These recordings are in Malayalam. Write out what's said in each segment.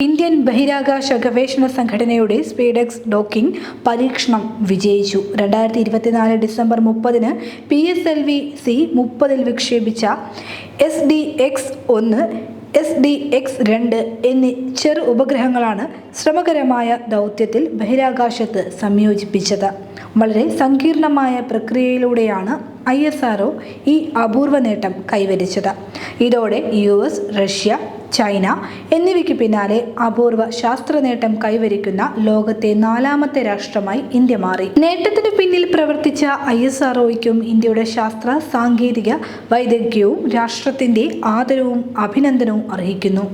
ഇന്ത്യൻ ബഹിരാകാശ ഗവേഷണ സംഘടനയുടെ സ്പേഡെക്സ് ഡോക്കിംഗ് പരീക്ഷണം വിജയിച്ചു. 2024 ഡിസംബർ 30-ന് PSLV-C-30 വിക്ഷേപിച്ച SDX-1, SDX-2 എന്നീ ചെറു ഉപഗ്രഹങ്ങളാണ് ശ്രമകരമായ ദൗത്യത്തിൽ ബഹിരാകാശത്ത് സംയോജിപ്പിച്ചത്. വളരെ സങ്കീർണമായ പ്രക്രിയയിലൂടെയാണ് ISRO ഈ അപൂർവ നേട്ടം കൈവരിച്ചത്. ഇതോടെ US, റഷ്യ, ചൈന എന്നിവയ്ക്ക് പിന്നാലെ അപൂർവ ശാസ്ത്ര നേട്ടം കൈവരിക്കുന്ന ലോകത്തെ 4ാമത്തെ രാഷ്ട്രമായി ഇന്ത്യ മാറി. നേട്ടത്തിനു പിന്നിൽ പ്രവർത്തിച്ച ISROയ്ക്കും ഇന്ത്യയുടെ ശാസ്ത്ര സാങ്കേതിക വൈദഗ്ധ്യവും രാഷ്ട്രത്തിന്റെ ആദരവും അഭിനന്ദനവും അർഹിക്കുന്നു.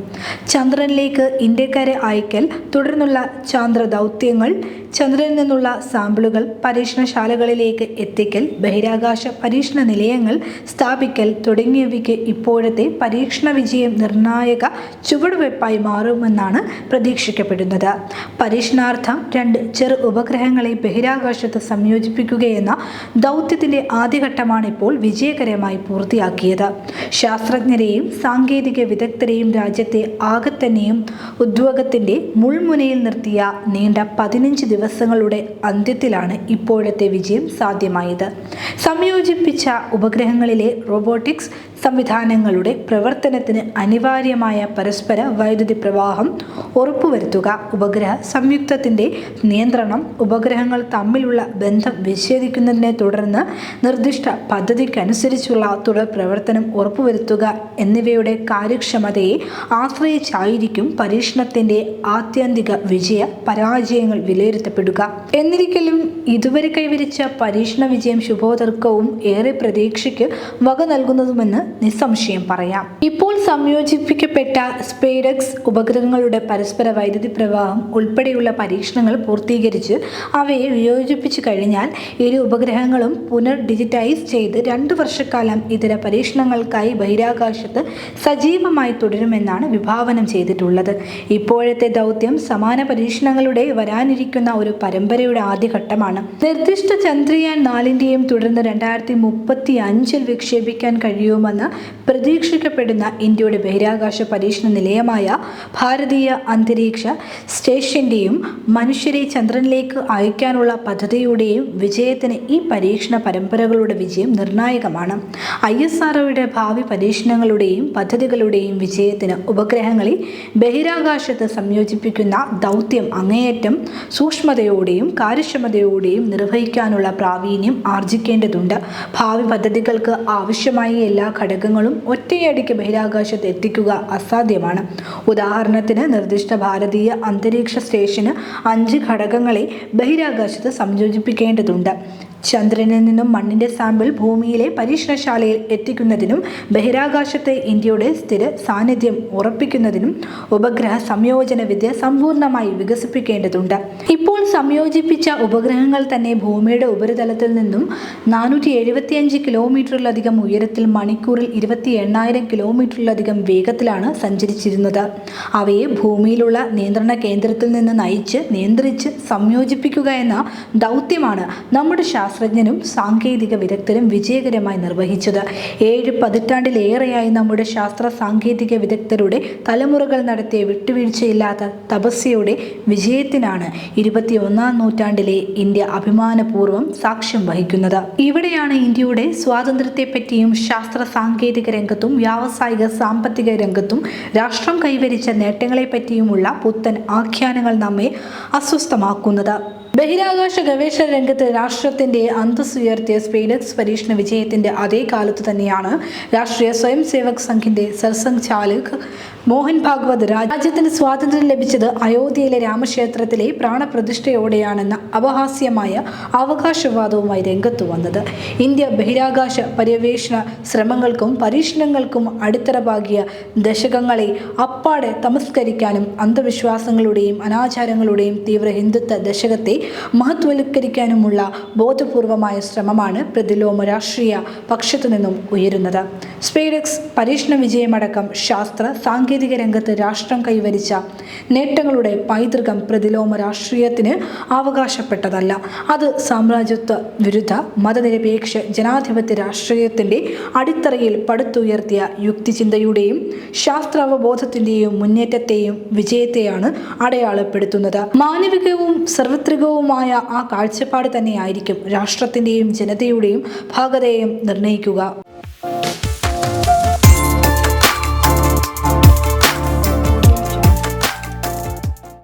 ചന്ദ്രനിലേക്ക് ഇന്ത്യക്കാരെ അയക്കൽ, തുടർന്നുള്ള ചാന്ദ്ര ദൗത്യങ്ങൾ, ചന്ദ്രനിൽ നിന്നുള്ള സാമ്പിളുകൾ പരീക്ഷണശാലകളിലേക്ക് എത്തിക്കൽ, ബഹിരാകാശ പരീക്ഷണ നിലയങ്ങൾ സ്ഥാപിക്കൽ തുടങ്ങിയവയ്ക്ക് ഇപ്പോഴത്തെ പരീക്ഷണ വിജയം നിർണായക ചുവടുവയ്പായി മാറുമെന്നാണ് പ്രതീക്ഷിക്കപ്പെടുന്നത്. പരീക്ഷണാർത്ഥം 2 ചെറു ഉപഗ്രഹങ്ങളെ ബഹിരാകാശത്ത് സംയോജിപ്പിക്കുകയെന്ന ദൗത്യത്തിന്റെ ആദ്യഘട്ടമാണ് ഇപ്പോൾ വിജയകരമായി പൂർത്തിയാക്കിയത്. ശാസ്ത്രജ്ഞരെയും സാങ്കേതിക വിദഗ്ധരെയും രാജ്യത്തെ ആകെത്തന്നെയും ഉദ്യോഗത്തിന്റെ മുൾമുനയിൽ നിർത്തിയ നീണ്ട 15 ദിവസങ്ങളുടെ അന്ത്യത്തിലാണ് ഇപ്പോഴത്തെ വിജയം സാധ്യമായത്. സംയോജിപ്പിച്ച ഉപഗ്രഹങ്ങളിലെ റോബോട്ടിക്സ് സംവിധാനങ്ങളുടെ പ്രവർത്തനത്തിന് അനിവാര്യമായ പരസ്പര വൈദ്യുതി പ്രവാഹം ഉറപ്പുവരുത്തുക, ഉപഗ്രഹ സംയുക്തത്തിന്റെ നിയന്ത്രണം, ഉപഗ്രഹങ്ങൾ തമ്മിലുള്ള ബന്ധം വിച്ഛേദിക്കുന്നതിനെ തുടർന്ന് നിർദ്ദിഷ്ട പദ്ധതിക്കനുസരിച്ചുള്ള തുടർ പ്രവർത്തനം ഉറപ്പുവരുത്തുക എന്നിവയുടെ കാര്യക്ഷമതയെ ആശ്രയിച്ചായിരിക്കും പരീക്ഷണത്തിന്റെ ആത്യന്തിക വിജയ പരാജയങ്ങൾ വിലയിരുത്തപ്പെടുക. എന്നിരിക്കലും ഇതുവരെ കൈവരിച്ച പരീക്ഷണ വിജയം ശുഭോദർക്കവും ഏറെ പ്രതീക്ഷയ്ക്ക് വക നൽകുന്നതുമെന്ന് നിസ്സംശയം പറയാം. ഇപ്പോൾ സംയോജിപ്പിക്കപ്പെട്ട സ്പേഡെക്സ് ഉപഗ്രഹങ്ങളുടെ പരസ്പര വൈദ്യുതി പ്രവാഹം ഉൾപ്പെടെയുള്ള പരീക്ഷണങ്ങൾ പൂർത്തീകരിച്ച് അവയെ വിയോജിപ്പിച്ചു കഴിഞ്ഞാൽ ഇരു ഉപഗ്രഹങ്ങളും ഡിജിറ്റൈസ് ചെയ്ത് 2 വർഷക്കാലം ഇതര പരീക്ഷണങ്ങൾക്കായി ബഹിരാകാശത്ത് സജീവമായി തുടരുമെന്നാണ് വിഭാവനം ചെയ്തിട്ടുള്ളത്. ഇപ്പോഴത്തെ ദൗത്യം സമാന പരീക്ഷണങ്ങളുടെ വരാനിരിക്കുന്ന ഒരു പരമ്പരയുടെ ആദ്യഘട്ടമാണ്. നിർദ്ദിഷ്ട ചന്ദ്രയാൻ 4ന്റെയും തുടർന്ന് 2035 വിക്ഷേപിക്കാൻ കഴിയുമെന്ന് പ്രതീക്ഷിക്കപ്പെടുന്ന ഇന്ത്യയുടെ ബഹിരാകാശ പരീക്ഷണ നിലയമായ ഭാരതീയ അന്തരീക്ഷ സ്റ്റേഷന്റെയും മനുഷ്യരെ ചന്ദ്രനിലേക്ക് അയക്കാനുള്ള പദ്ധതിയുടെയും വിജയത്തിന് ഈ പരീക്ഷണ പരമ്പരകളുടെ വിജയം നിർണായകമാണ്. ISROയുടെ ഭാവി പരീക്ഷണങ്ങളുടെയും പദ്ധതികളുടെയും വിജയത്തിന് ഉപഗ്രഹങ്ങളെ ബഹിരാകാശത്ത് സംയോജിപ്പിക്കുന്ന ദൗത്യം അങ്ങേയറ്റം സൂക്ഷ്മതയോടെയും കാര്യക്ഷമതയോടെയും നിർവഹിക്കാനുള്ള പ്രാവീണ്യം ആർജിക്കേണ്ടതുണ്ട്. ഭാവി പദ്ധതികൾക്ക് ആവശ്യമായ എല്ലാ ഘടകങ്ങളും ഒറ്റയടിക്ക് ബഹിരാകാശത്ത് എത്തിക്കുക അസാധ്യമാണ്. ഉദാഹരണത്തിന്, നിർദ്ദിഷ്ട ഭാരതീയ അന്തരീക്ഷ സ്റ്റേഷന് 5 ഘടകങ്ങളെ ബഹിരാകാശത്ത് സംയോജിപ്പിക്കേണ്ടതുണ്ട്. ചന്ദ്രനിൽ നിന്നും മണ്ണിന്റെ സാമ്പിൾ ഭൂമിയിലെ പരീക്ഷണശാലയിൽ എത്തിക്കുന്നതിനും ബഹിരാകാശത്തെ ഇന്ത്യയുടെ സ്ഥിര സാന്നിധ്യം ഉറപ്പിക്കുന്നതിനും ഉപഗ്രഹ സംയോജന വിദ്യ സമ്പൂർണ്ണമായി വികസിപ്പിക്കേണ്ടതുണ്ട്. ഇപ്പോൾ സംയോജിപ്പിച്ച ഉപഗ്രഹങ്ങൾ തന്നെ ഭൂമിയുടെ ഉപരിതലത്തിൽ നിന്നും 475 കിലോമീറ്ററിലധികം ഉയരത്തിൽ മണിക്കൂറിൽ 28,000 കിലോമീറ്ററിലധികം വേഗത്തിലാണ് സഞ്ചരിച്ചിരുന്നത്. അവയെ ഭൂമിയിലുള്ള നിയന്ത്രണ കേന്ദ്രത്തിൽ നിന്ന് നിയന്ത്രിച്ച് സംയോജിപ്പിക്കുക എന്ന ദൗത്യമാണ് നമ്മുടെ ശാസ്ത്രജ്ഞരും സാങ്കേതിക വിദഗ്ധരും വിജയകരമായി നിർവഹിച്ചത്. 7 പതിറ്റാണ്ടിലേറെയായി നമ്മുടെ ശാസ്ത്ര സാങ്കേതിക വിദഗ്ധരുടെ തലമുറകൾ നടത്തിയ വിട്ടുവീഴ്ചയില്ലാത്ത തപസ്യയുടെ വിജയത്തിനാണ് 21ാം നൂറ്റാണ്ടിലെ ഇന്ത്യ അഭിമാനപൂർവ്വം സാക്ഷ്യം വഹിക്കുന്നത്. ഇവിടെയാണ് ഇന്ത്യയുടെ സ്വാതന്ത്ര്യത്തെപ്പറ്റിയും ശാസ്ത്ര സാങ്കേതിക രംഗത്തും വ്യാവസായിക സാമ്പത്തിക രംഗത്തും രാഷ്ട്രം കൈവരിച്ച നേട്ടങ്ങളെപ്പറ്റിയുമുള്ള പുത്തൻ ആഖ്യാനങ്ങൾ നമ്മെ അസ്വസ്ഥമാക്കുന്നത്. ബഹിരാകാശ ഗവേഷണ രംഗത്ത് രാഷ്ട്രത്തിന്റെ അന്തസ്സുയർത്തിയ സ്പേഡെക്സ് പരീക്ഷണ വിജയത്തിന്റെ അതേ കാലത്തു തന്നെയാണ് രാഷ്ട്രീയ സ്വയം സേവക് സംഘിന്റെ സർസംഘ് ചാലക് മോഹൻ ഭാഗവത് രാജ്യത്തിന് സ്വാതന്ത്ര്യം ലഭിച്ചത് അയോധ്യയിലെ രാമക്ഷേത്രത്തിലെ പ്രാണപ്രതിഷ്ഠയോടെയാണെന്ന അപഹാസ്യമായ അവകാശവാദവുമായി രംഗത്തു വന്നത്. ഇന്ത്യ ബഹിരാകാശ പര്യവേഷണ ശ്രമങ്ങൾക്കും പരീക്ഷണങ്ങൾക്കും അടിത്തറ പാകിയ ദശകങ്ങളെ അപ്പാടെ തമസ്കരിക്കാനും അന്ധവിശ്വാസങ്ങളുടെയും അനാചാരങ്ങളുടെയും തീവ്ര ഹിന്ദുത്വ ദശകത്തെ മഹത്വവൽക്കരിക്കാനുമുള്ള ബോധപൂർവമായ ശ്രമമാണ് പ്രതിലോമ രാഷ്ട്രീയ പക്ഷത്തു നിന്നും ഉയരുന്നത്. സ്പേഡെക്സ് പരീക്ഷണ വിജയമടക്കം ശാസ്ത്ര സാങ്കേതിക രംഗത്ത് രാഷ്ട്രം കൈവരിച്ച നേട്ടങ്ങളുടെ പൈതൃകം പ്രതിലോമ രാഷ്ട്രീയത്തിന് അവകാശപ്പെട്ടതല്ല. അത് സാമ്രാജ്യത്വ വിരുദ്ധ മതനിരപേക്ഷ ജനാധിപത്യ രാഷ്ട്രീയത്തിന്റെ അടിത്തറയിൽ പടുത്തുയർത്തിയ യുക്തിചിന്തയുടെയും ശാസ്ത്രാവബോധത്തിന്റെയും മുന്നേറ്റത്തെയും വിജയത്തെയാണ് അടയാളപ്പെടുത്തുന്നത്. മാനവികവും സാർവത്രികവുമായ ആ കാഴ്ചപ്പാട് തന്നെയായിരിക്കും രാഷ്ട്രത്തിന്റെയും ജനതയുടെയും ഭാഗതയെയും നിർണ്ണയിക്കുക.